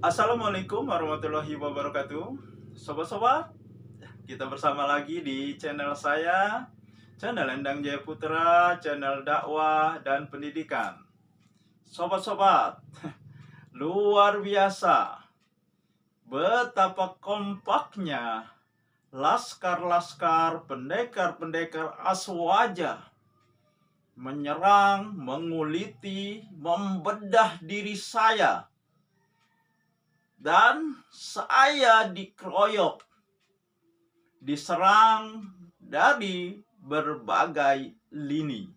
Assalamualaikum warahmatullahi wabarakatuh. Sobat-sobat, kita bersama lagi di channel saya, channel Endang Jaya Putra, channel dakwah dan pendidikan. Sobat-sobat, luar biasa betapa kompaknya laskar-laskar, pendekar-pendekar Aswaja menyerang, menguliti, membedah diri saya. Dan saya dikeroyok, diserang dari berbagai lini.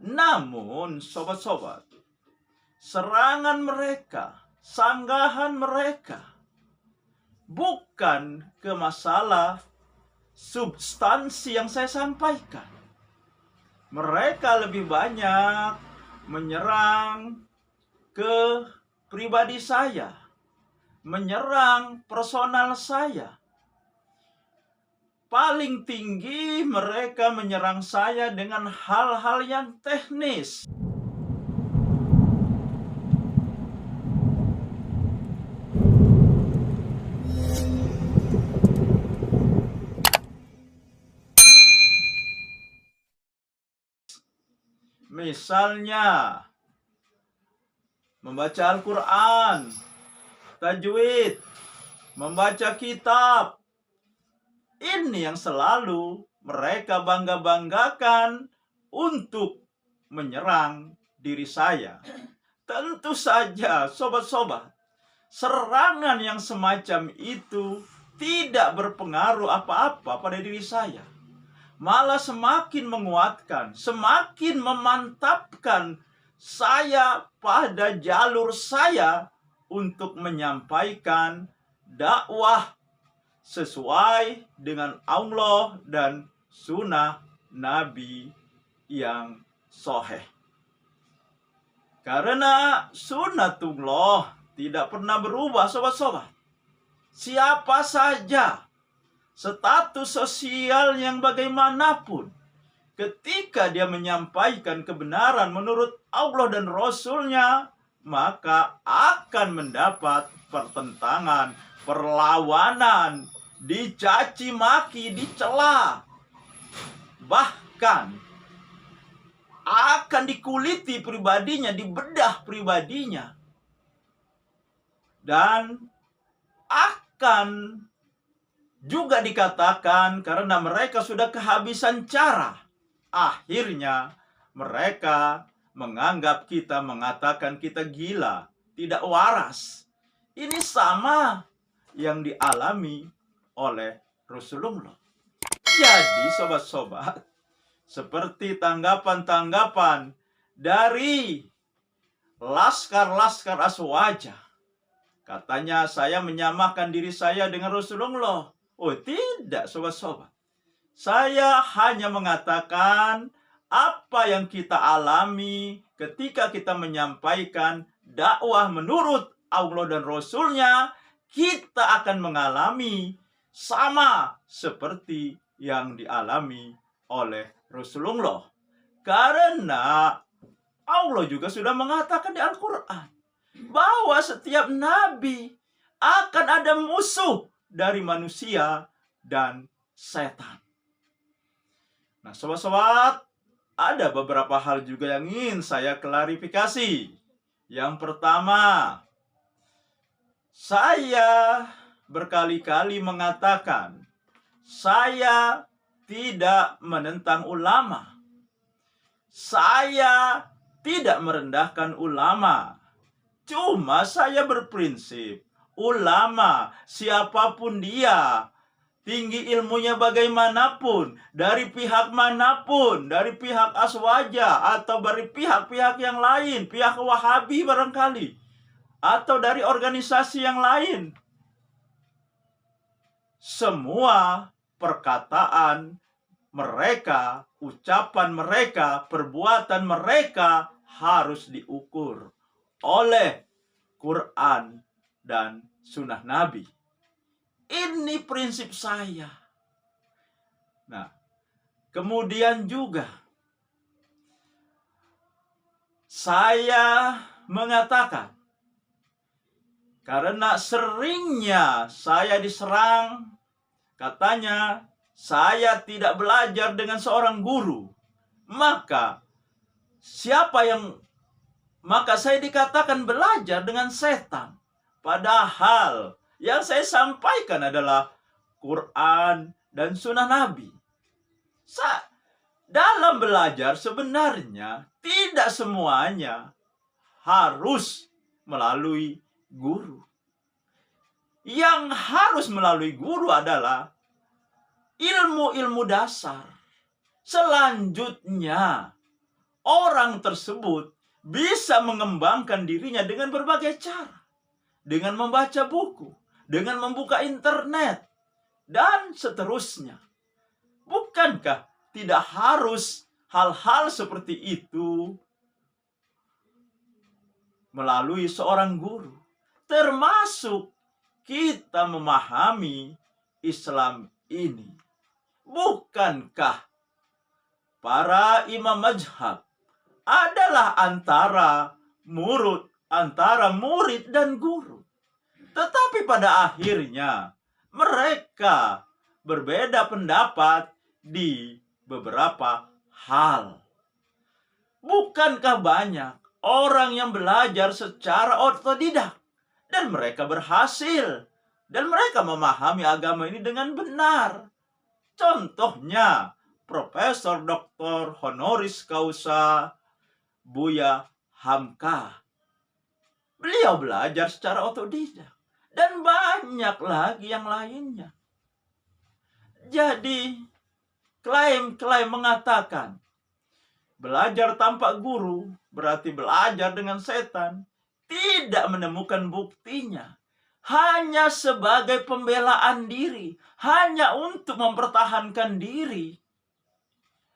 Namun, sobat-sobat, serangan mereka, sanggahan mereka, bukan ke masalah substansi yang saya sampaikan. Mereka lebih banyak menyerang ke pribadi saya, menyerang personal saya. Paling tinggi mereka menyerang saya dengan hal-hal yang teknis. Misalnya, membaca Al-Quran, tajwid, membaca kitab. Ini yang selalu mereka bangga-banggakan untuk menyerang diri saya. Tentu saja, sobat-sobat, serangan yang semacam itu tidak berpengaruh apa-apa pada diri saya. Malah semakin menguatkan, semakin memantapkan saya pada jalur saya untuk menyampaikan dakwah sesuai dengan Allah dan sunnah Nabi yang sahih. Karena sunnatullah tidak pernah berubah, sobat-sobat. Siapa saja, status sosial yang bagaimanapun, ketika dia menyampaikan kebenaran menurut Allah dan Rasulnya, maka akan mendapat pertentangan, perlawanan, dicaci maki, dicela, bahkan akan dikuliti pribadinya, dibedah pribadinya, dan akan juga dikatakan karena mereka sudah kehabisan cara, akhirnya mereka menganggap kita, mengatakan kita gila, tidak waras. Ini sama yang dialami oleh Rasulullah. Jadi sobat-sobat, seperti tanggapan-tanggapan dari laskar-laskar Aswaja, katanya saya menyamakan diri saya dengan Rasulullah. Oh tidak, sobat-sobat. Saya hanya mengatakan apa yang kita alami ketika kita menyampaikan dakwah menurut Allah dan Rasulnya. Kita akan mengalami sama seperti yang dialami oleh Rasulullah. Karena Allah juga sudah mengatakan di Al-Quran bahwa setiap nabi akan ada musuh dari manusia dan setan. Nah, sobat-sobat, ada beberapa hal juga yang ingin saya klarifikasi. Yang pertama, saya berkali-kali mengatakan saya tidak menentang ulama. Saya tidak merendahkan ulama. Cuma saya berprinsip, ulama siapapun dia, tinggi ilmunya bagaimanapun, dari pihak manapun, dari pihak Aswaja atau dari pihak-pihak yang lain, pihak Wahabi barangkali, atau dari organisasi yang lain, semua perkataan mereka, ucapan mereka, perbuatan mereka harus diukur oleh Quran dan sunnah Nabi. Ini prinsip saya. Nah, kemudian juga saya mengatakan Karena seringnya saya diserang, katanya saya tidak belajar dengan seorang guru. Maka saya dikatakan belajar dengan setan. Padahal yang saya sampaikan adalah Quran dan sunnah Nabi. Dalam belajar sebenarnya tidak semuanya harus melalui guru. Yang harus melalui guru adalah ilmu-ilmu dasar. Selanjutnya, orang tersebut bisa mengembangkan dirinya dengan berbagai cara. Dengan membaca buku, dengan membuka internet, dan seterusnya. Bukankah tidak harus hal-hal seperti itu melalui seorang guru? Termasuk kita memahami Islam ini. Bukankah para imam mazhab adalah antara murid dan guru? Tetapi pada akhirnya mereka berbeda pendapat di beberapa hal. Bukankah banyak orang yang belajar secara otodidak dan mereka berhasil dan mereka memahami agama ini dengan benar? Contohnya Profesor Dr. Honoris Causa Buya Hamka. Beliau belajar secara otodidak dan banyak lagi yang lainnya. Jadi klaim-klaim mengatakan belajar tanpa guru berarti belajar dengan setan tidak menemukan buktinya. Hanya sebagai pembelaan diri, hanya untuk mempertahankan diri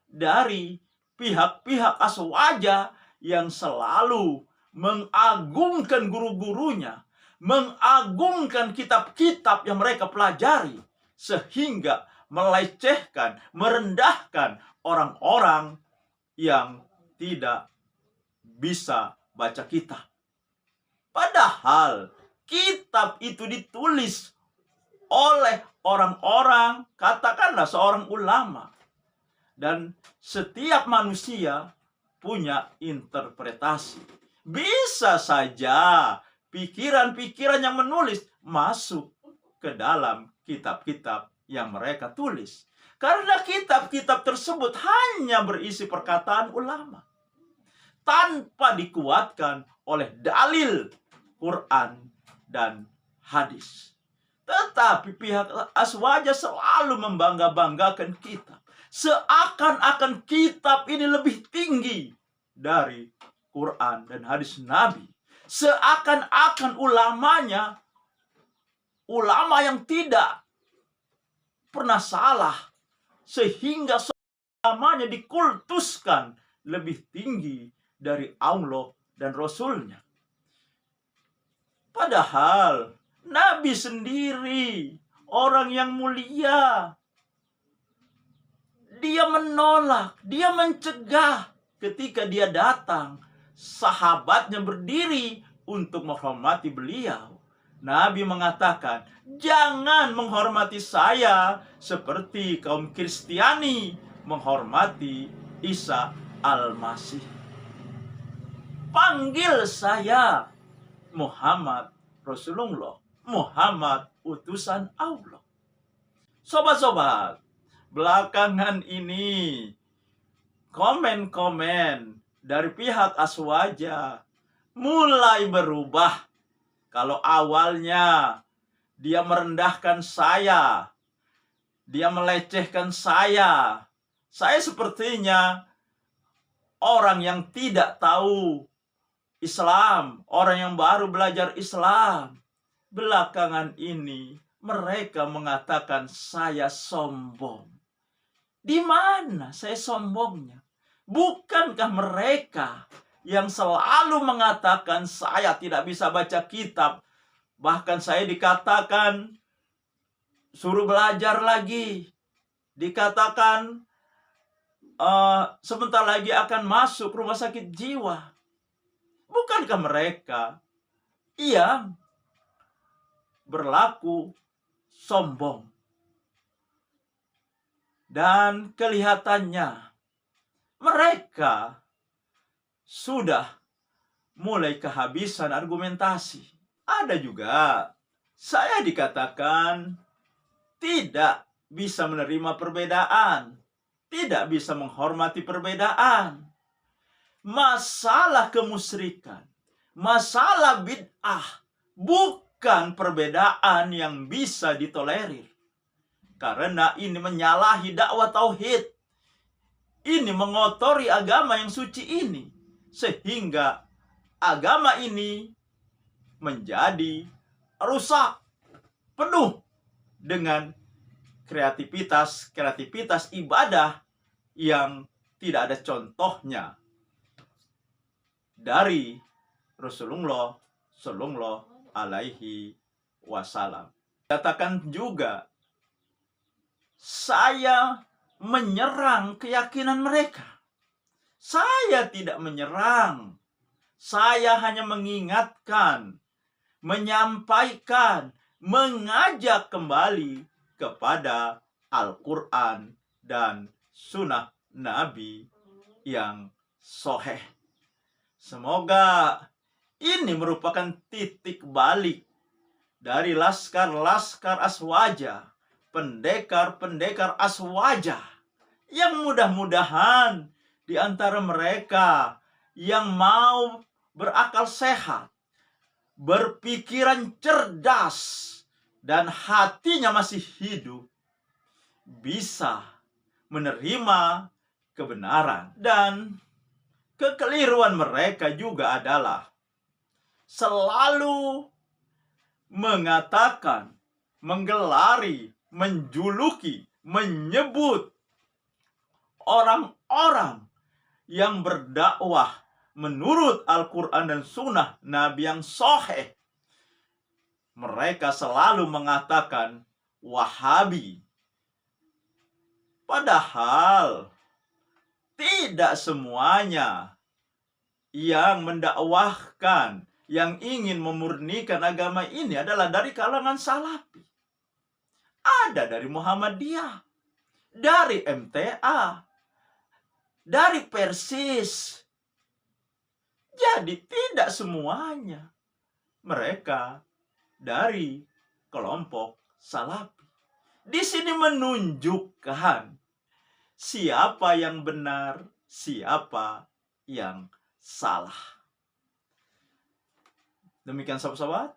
dari pihak-pihak aswaja yang selalu mengagungkan guru-gurunya, mengagungkan kitab-kitab yang mereka pelajari, sehingga melecehkan, merendahkan orang-orang yang tidak bisa baca kitab. Padahal kitab itu ditulis oleh orang-orang, katakanlah seorang ulama. Dan setiap manusia punya interpretasi. Bisa saja pikiran-pikiran yang menulis masuk ke dalam kitab-kitab yang mereka tulis. Karena kitab-kitab tersebut hanya berisi perkataan ulama, tanpa dikuatkan oleh dalil Quran dan hadis. Tetapi pihak aswaja selalu membangga-banggakan kitab. Seakan-akan kitab ini lebih tinggi dari Quran dan hadis Nabi. Seakan-akan ulamanya, ulama yang tidak pernah salah, sehingga ulamanya dikultuskan lebih tinggi dari Allah dan Rasulnya. Padahal Nabi sendiri, orang yang mulia, dia menolak, dia mencegah ketika dia datang. Sahabatnya berdiri untuk menghormati beliau. Nabi mengatakan, jangan menghormati saya seperti kaum Kristiani menghormati Isa Al-Masih. Panggil saya Muhammad Rasulullah, Muhammad utusan Allah. Sobat-sobat, belakangan ini komen-komen dari pihak aswaja mulai berubah. Kalau awalnya dia merendahkan saya, dia melecehkan saya sepertinya orang yang tidak tahu Islam, orang yang baru belajar Islam. Belakangan ini mereka mengatakan saya sombong. Di mana saya sombongnya? Bukankah mereka yang selalu mengatakan saya tidak bisa baca kitab, bahkan saya dikatakan suruh belajar lagi, dikatakan sebentar lagi akan masuk rumah sakit jiwa. Bukankah mereka yang berlaku sombong. Dan kelihatannya mereka sudah mulai kehabisan argumentasi. Ada juga saya dikatakan tidak bisa menerima perbedaan, tidak bisa menghormati perbedaan. Masalah kemusyrikan, masalah bid'ah bukan perbedaan yang bisa ditolerir. Karena ini menyalahi dakwah tauhid. Ini mengotori agama yang suci ini. Sehingga agama ini menjadi rusak, penuh dengan kreativitas ibadah yang tidak ada contohnya dari Rasulullah Shallallahu Alaihi Wasallam. Katakan juga, saya menyerang keyakinan mereka. Saya tidak menyerang. Saya hanya mengingatkan, menyampaikan, mengajak kembali kepada Al-Quran dan Sunnah Nabi yang sahih. Semoga ini merupakan titik balik dari laskar-laskar aswaja, pendekar-pendekar aswaja, yang mudah-mudahan di antara mereka yang mau berakal sehat, berpikiran cerdas, dan hatinya masih hidup, bisa menerima kebenaran. Dan kekeliruan mereka juga adalah selalu mengatakan, menggelari, menjuluki, menyebut orang-orang yang berdakwah menurut Al-Quran dan Sunnah Nabi yang sahih. Mereka selalu mengatakan Wahabi. Padahal tidak semuanya yang mendakwahkan, yang ingin memurnikan agama ini adalah dari kalangan Salafi. Ada dari Muhammadiyah, dari MTA, dari Persis. Jadi tidak semuanya mereka dari kelompok Salafi. Di sini menunjukkan siapa yang benar, siapa yang salah. Demikian sahabat-sahabat.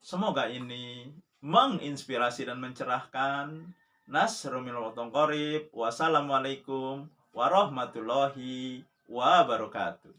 Semoga ini menginspirasi dan mencerahkan. Nasrul minal qarib. Wassalamualaikum warahmatullahi wabarakatuh.